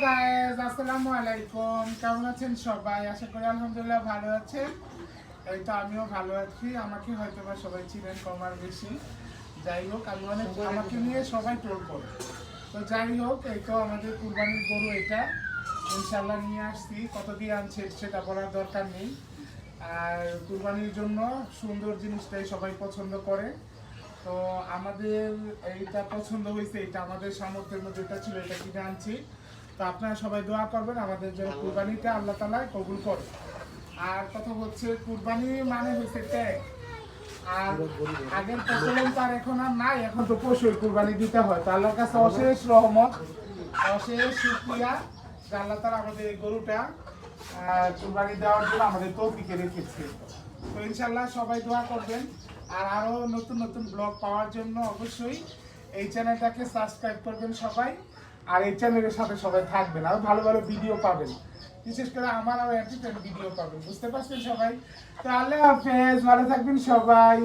Guys, আসসালামু আলাইকুম। কেমন আছেন সবাই? আশা করি আলহামদুলিল্লাহ ভালো আছেন। এই তো আমিও ভালো আছি। আমাকে হয়তো বা সবাই চিনেন কম আর বেশি। যাই হোক, আমি আমাকে নিয়ে সবাই টোল করে। তো যাই হোক, এই তো আমাদের কুরবানির গরু এটা ইনশাল্লাহ নিয়ে আসছি। কত দিয়ে আনছে সেটা বলার দরকার নেই। আর কুরবানির জন্য সুন্দর জিনিসটাই সবাই পছন্দ করে। তো আমাদের এইটা পছন্দ হয়েছে, এটা আমাদের সামর্থ্যের মধ্যে এটা ছিল, এটা কিনে আনছি। তো আপনারা সবাই দোয়া করবেন আমাদের যেন কুরবানিটা আল্লাহ তাআলা কবুল করে। আর কথা হচ্ছে কুরবানি মানে হচ্ছে ত্যাগ। আর আগের প্রচলন তো আর এখন আর নাই, এখন তো পশুর কুরবানি দিতে হয়। তো আল্লাহর কাছে অশেষ রহমত, অশেষ শুকরিয়া যে আল্লাহ তাআলা আমাদের এই গরুটা কুরবানি দেওয়ার জন্য আমাদের তৌফিকে রেখেছে। তো ইনশাল্লাহ সবাই দোয়া করবেন। আর আরো নতুন নতুন ব্লগ পাওয়ার জন্য অবশ্যই এই চ্যানেলটাকে সাবস্ক্রাইব করবেন সবাই। আর এই চ্যানেলের সাথে সবাই থাকবেন, আরো ভালো ভালো ভিডিও পাবেন। বিশেষ করে আমার আরো এন্টারটেইন ভিডিও পাবেন, বুঝতে পারছেন সবাই? তো আল্লাহ হাফেজ, ভালো থাকবেন সবাই।